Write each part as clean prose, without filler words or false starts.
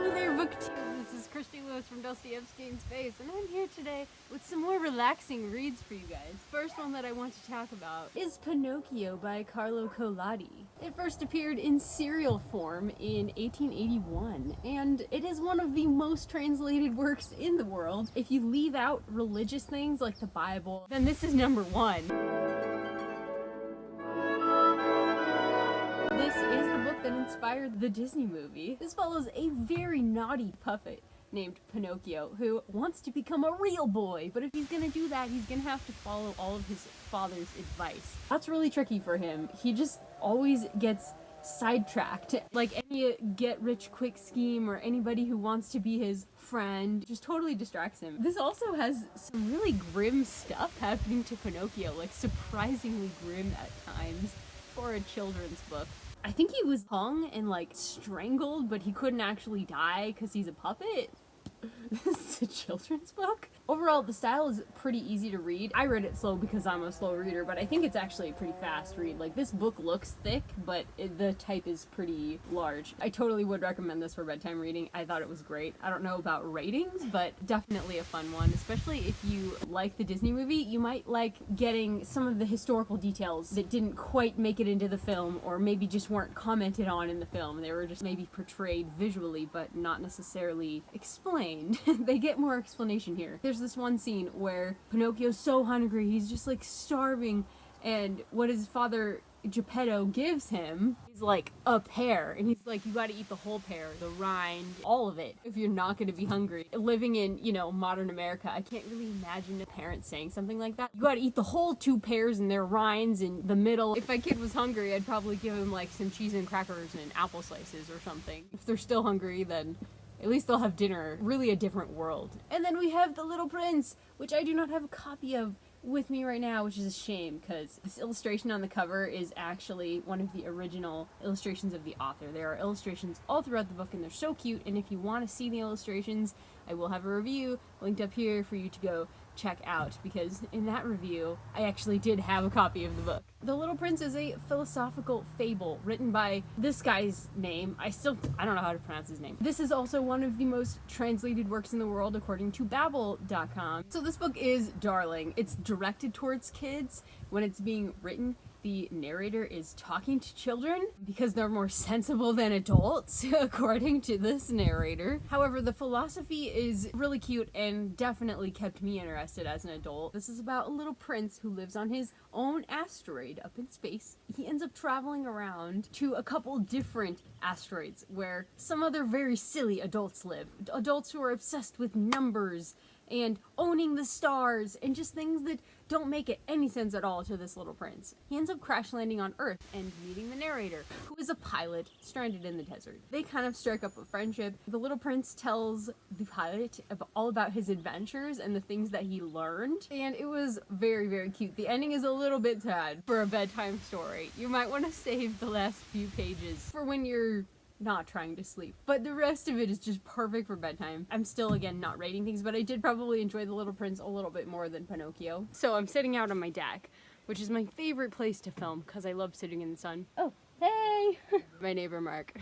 Hello there, BookTube. This is Christy Lewis from Dostoevsky in Space, and I'm here today with some more relaxing reads for you guys. First one that I want to talk about is Pinocchio by Carlo Collodi. It first appeared in serial form in 1881, and it is one of the most translated works in the world. If you leave out religious things like the Bible, then this is number one. This is the book that inspired the Disney movie. This follows a very naughty puppet named Pinocchio who wants to become a real boy, but if he's gonna do that, he's gonna have to follow all of his father's advice. That's really tricky for him. He just always gets sidetracked. Like any get-rich-quick scheme or anybody who wants to be his friend just totally distracts him. This also has some really grim stuff happening to Pinocchio, like surprisingly grim at times for a children's book. I think he was hung and like strangled, but he couldn't actually die because he's a puppet. This is a children's book. Overall, the style is pretty easy to read. I read it slow because I'm a slow reader, but I think it's actually a pretty fast read. Like, this book looks thick, but the type is pretty large. I totally would recommend this for bedtime reading. I thought it was great. I don't know about ratings, but definitely a fun one. Especially if you like the Disney movie, you might like getting some of the historical details that didn't quite make it into the film, or maybe just weren't commented on in the film. They were just maybe portrayed visually, but not necessarily explained. They get more explanation here. There's this one scene where Pinocchio's so hungry, he's just like starving, and what his father Geppetto gives him is like a pear, and he's like, you gotta eat the whole pear, the rind, all of it, if you're not gonna be hungry. Living in, you know, modern America, I can't really imagine a parent saying something like that. You gotta eat the whole 2 pears and their rinds in the middle. If my kid was hungry, I'd probably give him like some cheese and crackers and apple slices or something. If they're still hungry, then at least they'll have dinner. Really a different world. And then we have The Little Prince, which I do not have a copy of with me right now, which is a shame, because this illustration on the cover is actually one of the original illustrations of the author. There are illustrations all throughout the book, and they're so cute, and if you want to see the illustrations, I will have a review linked up here for you to go check out, because in that review, I actually did have a copy of the book. The Little Prince is a philosophical fable written by this guy's name. I don't know how to pronounce his name. This is also one of the most translated works in the world according to Babbel.com. So this book is darling. It's directed towards kids. When it's being written, the narrator is talking to children because they're more sensible than adults, according to this narrator. However, the philosophy is really cute and definitely kept me interested as an adult. This is about a little prince who lives on his own asteroid up in space. He ends up traveling around to a couple different asteroids where some other very silly adults live. Adults who are obsessed with numbers and owning the stars and just things that don't make any sense at all to this little prince. He ends up crash landing on Earth and meeting the narrator, who is a pilot stranded in the desert. They kind of strike up a friendship. The little prince tells the pilot all about his adventures and the things that he learned, and it was very, very cute. The ending is a little bit sad for a bedtime story. You might want to save the last few pages for when you're not trying to sleep, but the rest of it is just perfect for bedtime. I'm still, again, not rating things, but I did probably enjoy The Little Prince a little bit more than Pinocchio. So I'm sitting out on my deck, which is my favorite place to film because I love sitting in the sun. Oh, hey! My neighbor Mark.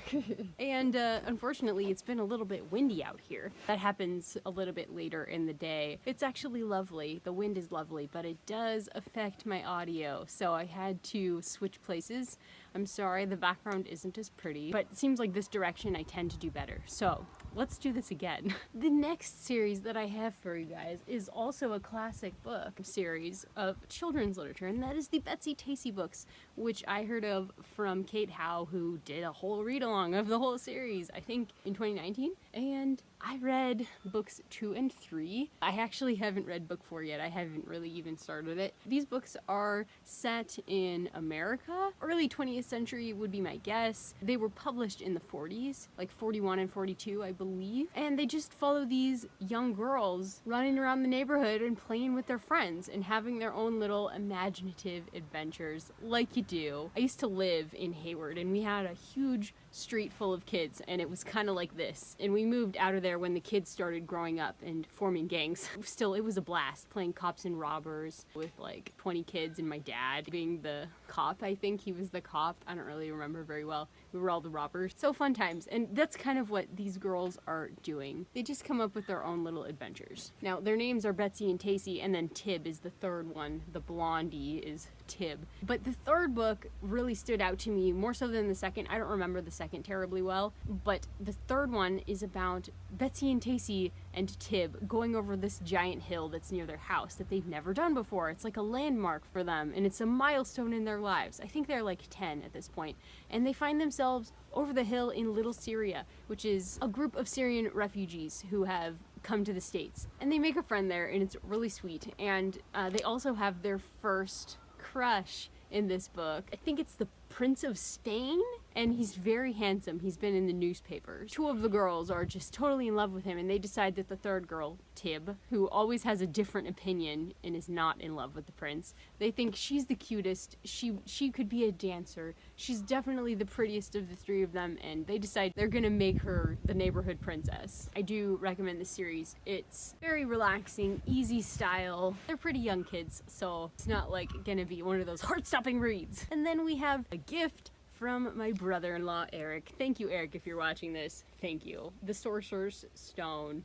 And unfortunately, it's been a little bit windy out here. That happens a little bit later in the day. It's actually lovely. The wind is lovely, but it does affect my audio, so I had to switch places. I'm sorry, the background isn't as pretty, but it seems like this direction I tend to do better. So let's do this again. The next series that I have for you guys is also a classic book series of children's literature, and that is the Betsy-Tacy books, which I heard of from Kate Howe, who did a whole read-along of the whole series, I think in 2019. And I read books 2 and 3. I actually haven't read book 4 yet. I haven't really even started it. These books are set in America. Early 20th century would be my guess. They were published in the 40s, like 41 and 42, I believe. And they just follow these young girls running around the neighborhood and playing with their friends and having their own little imaginative adventures like you do. I used to live in Hayward, and we had a huge street full of kids, and it was kind of like this. And we moved out of there there when the kids started growing up and forming gangs. Still, it was a blast playing cops and robbers with like 20 kids and my dad being the cop. I think he was the cop. I don't really remember very well. We were all the robbers. So fun times. And that's kind of what these girls are doing. They just come up with their own little adventures. Now, their names are Betsy and Tacey, and then Tib is the third one. The blondie is Tib. But the third book really stood out to me more so than the second. I don't remember the second terribly well, but the third one is about Betsy and Tacey and Tib going over this giant hill that's near their house that they've never done before. It's like a landmark for them, and it's a milestone in their lives. I think they're like 10 at this point, and they find themselves over the hill in Little Syria, which is a group of Syrian refugees who have come to the States, and they make a friend there, and it's really sweet. And they also have their first crush in this book. I think it's the Prince of Spain, and he's very handsome. He's been in the newspapers. Two of the girls are just totally in love with him, and they decide that the third girl, Tib, who always has a different opinion and is not in love with the prince, they think she's the cutest. She could be a dancer. She's definitely the prettiest of the three of them, and they decide they're gonna make her the neighborhood princess. I do recommend this series. It's very relaxing, easy style. They're pretty young kids, so it's not like gonna be one of those heart-stopping reads. And then we have a gift from my brother-in-law, Eric. Thank you, Eric, if you're watching this. Thank you. The Sorcerer's Stone.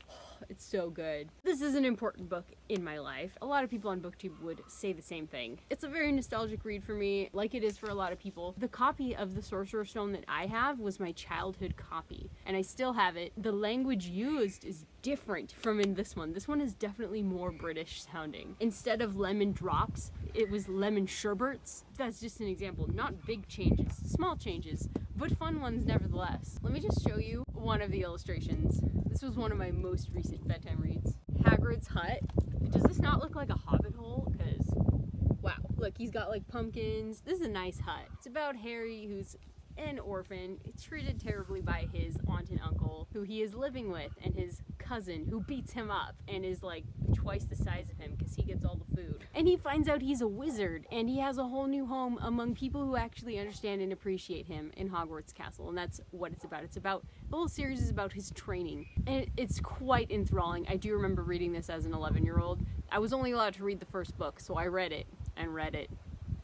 It's so good. This is an important book in my life. A lot of people on BookTube would say the same thing. It's a very nostalgic read for me, like it is for a lot of people. The copy of the Sorcerer's Stone that I have was my childhood copy, and I still have it. The language used is different from in this one. This one is definitely more British sounding. Instead of lemon drops, it was lemon sherbets. That's just an example. Not big changes, small changes, but fun ones nevertheless. Let me just show you one of the illustrations. This was one of my most recent bedtime reads. Hagrid's hut. Does this not look like a hobbit hole? Because, wow, look, he's got like pumpkins. This is a nice hut. It's about Harry, who's an orphan, treated terribly by his aunt and uncle, who he is living with, and his cousin, who beats him up and is like twice the size of him because he gets all the food. And he finds out he's a wizard, and he has a whole new home among people who actually understand and appreciate him in Hogwarts Castle, and that's what it's about. The whole series is about his training, and it's quite enthralling. I do remember reading this as an 11-year-old. I was only allowed to read the first book, so I read it and read it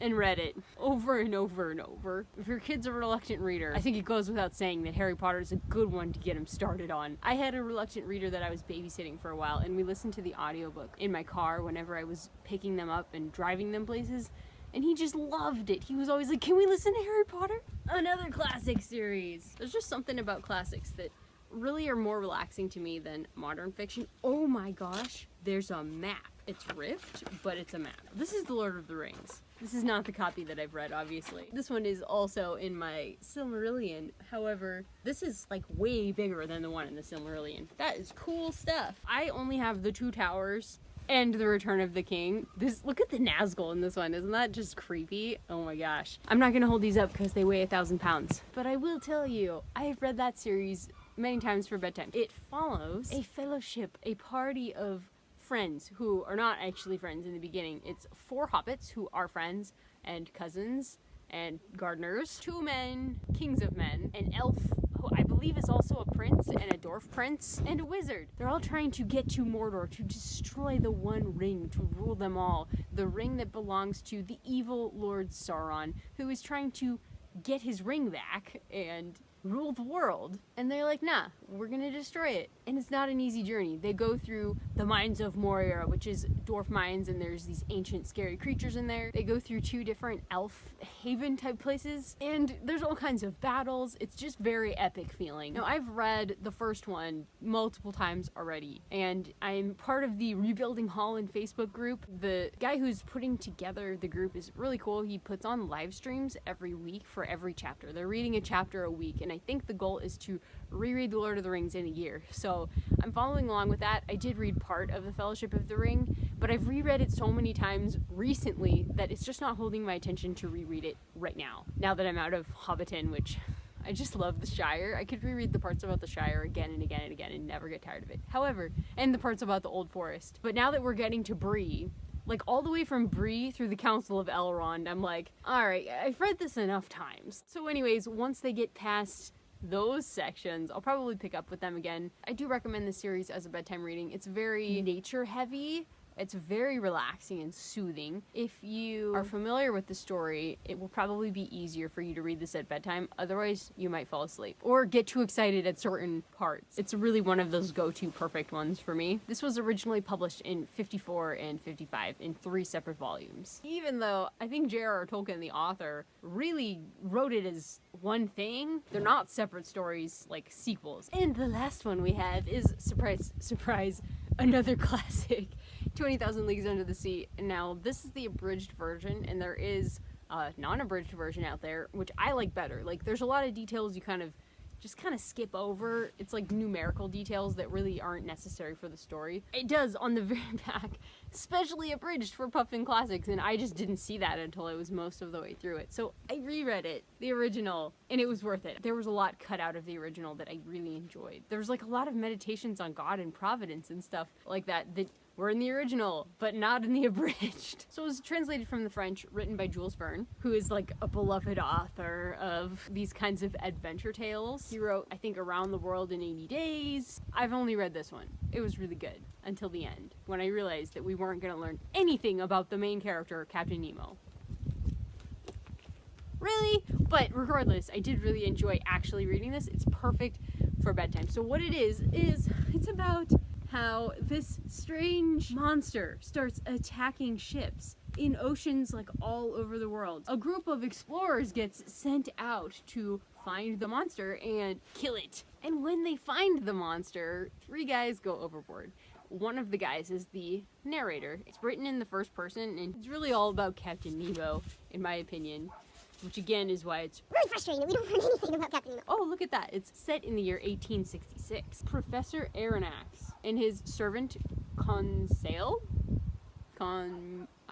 and read it over and over and over. If your kid's a reluctant reader, I think it goes without saying that Harry Potter is a good one to get him started on. I had a reluctant reader that I was babysitting for a while, and we listened to the audiobook in my car whenever I was picking them up and driving them places, and he just loved it. He was always like, "Can we listen to Harry Potter?" Another classic series. There's just something about classics that really are more relaxing to me than modern fiction. Oh my gosh, there's a map. It's ripped, but it's a map. This is The Lord of the Rings. This is not the copy that I've read, obviously. This one is also in my Silmarillion. However, this is like way bigger than the one in the Silmarillion. That is cool stuff. I only have the Two Towers and The Return of the King. Look at the Nazgul in this one. Isn't that just creepy? Oh my gosh. I'm not gonna hold these up because they weigh 1,000 pounds. But I will tell you, I have read that series many times for bedtime. It follows a fellowship, a party of friends who are not actually friends in the beginning. It's 4 hobbits who are friends and cousins and gardeners, 2 men, kings of men, an elf who I believe is also a prince, and a dwarf prince, and a wizard. They're all trying to get to Mordor to destroy the One Ring, to rule them all. The ring that belongs to the evil Lord Sauron, who is trying to get his ring back and rule the world. And they're like, nah, we're gonna destroy it. And it's not an easy journey. They go through the mines of Moria, which is dwarf mines, and there's these ancient scary creatures in there. They go through 2 different elf haven type places, and there's all kinds of battles. It's just very epic feeling. Now, I've read the first one multiple times already, and I'm part of the Rebuilding Holland Facebook group. The guy who's putting together the group is really cool. He puts on live streams every week for every chapter. They're reading a chapter a week, and I think the goal is to reread The Lord of the Rings in a year. So I'm following along with that. I did read part of the Fellowship of the Ring, but I've reread it so many times recently that it's just not holding my attention to reread it right now. Now that I'm out of Hobbiton, which I just love the Shire. I could reread the parts about the Shire again and again and again and never get tired of it. However, and the parts about the Old Forest. But now that we're getting to Bree, like all the way from Bree through the Council of Elrond, I'm like, alright, I've read this enough times. So anyways, once they get past those sections. I'll probably pick up with them again. I do recommend this series as a bedtime reading. It's very nature heavy. It's very relaxing and soothing. If you are familiar with the story, it will probably be easier for you to read this at bedtime. Otherwise, you might fall asleep or get too excited at certain parts. It's really one of those go-to perfect ones for me. This was originally published in 54 and 55 in 3 separate volumes. Even though I think J.R.R. Tolkien, the author, really wrote it as one thing, they're not separate stories like sequels. And the last one we have is, surprise, surprise, another classic. 20,000 Leagues Under the Sea. Now, this is the abridged version, and there is a non-abridged version out there, which I like better. Like, there's a lot of details you just kind of skip over. It's like numerical details that really aren't necessary for the story. It does on the very back, specially abridged for Puffin Classics, and I just didn't see that until I was most of the way through it. So I reread it, the original, and it was worth it. There was a lot cut out of the original that I really enjoyed. There was like a lot of meditations on God and Providence and stuff like that were in the original, but not in the abridged. So it was translated from the French, written by Jules Verne, who is like a beloved author of these kinds of adventure tales. He wrote, I think, Around the World in 80 Days. I've only read this one. It was really good until the end, when I realized that we weren't going to learn anything about the main character, Captain Nemo. Really? But regardless, I did really enjoy actually reading this. It's perfect for bedtime. So what it is it's about how this strange monster starts attacking ships in oceans like all over the world. A group of explorers gets sent out to find the monster and kill it. And when they find the monster, 3 guys go overboard. One of the guys is the narrator. It's written in the first person, and it's really all about Captain Nemo, in my opinion. Which again is why it's really frustrating that we don't learn anything about Captain Nemo. Oh, look at that. It's set in the year 1866. Professor Aronnax and his servant Conseil, I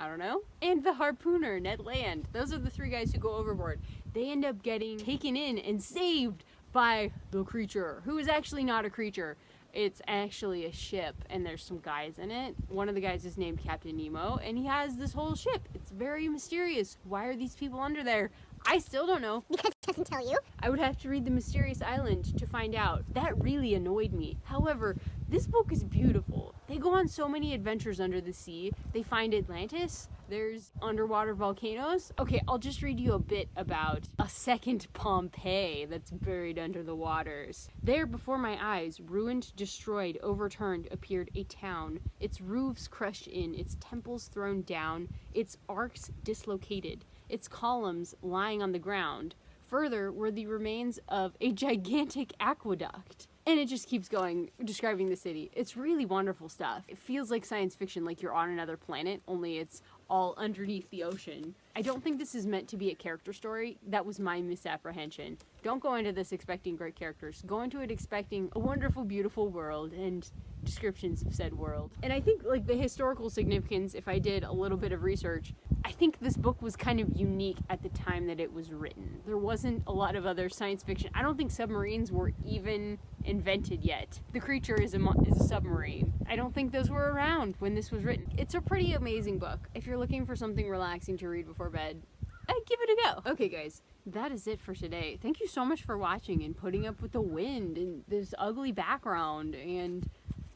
don't know, and the harpooner Ned Land. Those are the 3 guys who go overboard. They end up getting taken in and saved by the creature, who is actually not a creature. It's actually a ship, and there's some guys in it. One of the guys is named Captain Nemo, and he has this whole ship. It's very mysterious. Why are these people under there? I still don't know. Because it doesn't tell you. I would have to read The Mysterious Island to find out. That really annoyed me. However, this book is beautiful. They go on so many adventures under the sea. They find Atlantis. There's underwater volcanoes. Okay, I'll just read you a bit about a second Pompeii that's buried under the waters. There before my eyes, ruined, destroyed, overturned, appeared a town. Its roofs crushed in, its temples thrown down, its arcs dislocated, its columns lying on the ground. Further were the remains of a gigantic aqueduct. And it just keeps going, describing the city. It's really wonderful stuff. It feels like science fiction, like you're on another planet, only it's all underneath the ocean. I don't think this is meant to be a character story. That was my misapprehension. Don't go into this expecting great characters. Go into it expecting a wonderful, beautiful world and descriptions of said world. And I think like the historical significance, if I did a little bit of research, I think this book was kind of unique at the time that it was written. There wasn't a lot of other science fiction. I don't think submarines were even invented yet. The creature is a submarine. I don't think those were around when this was written. It's a pretty amazing book. If you're looking for something relaxing to read before bed, I'd give it a go. Okay guys, that is it for today. Thank you so much for watching and putting up with the wind and this ugly background and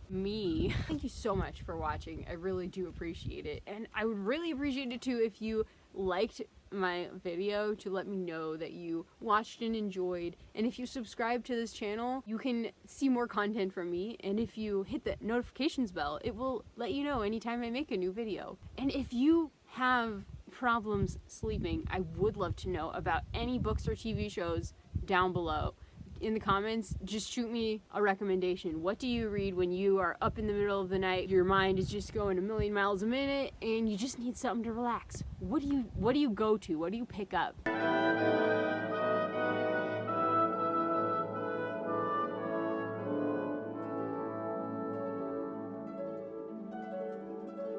me. Thank you so much for watching. I really do appreciate it. And I would really appreciate it too if you liked my video, to let me know that you watched and enjoyed. And if you subscribe to this channel, you can see more content from me. And if you hit the notifications bell, it will let you know anytime I make a new video. And if you have problems sleeping, I would love to know about any books or TV shows down below. In the comments, just shoot me a recommendation. What do you read when you are up in the middle of the night, your mind is just going a million miles a minute, and you just need something to relax? What do you go to? What do you pick up?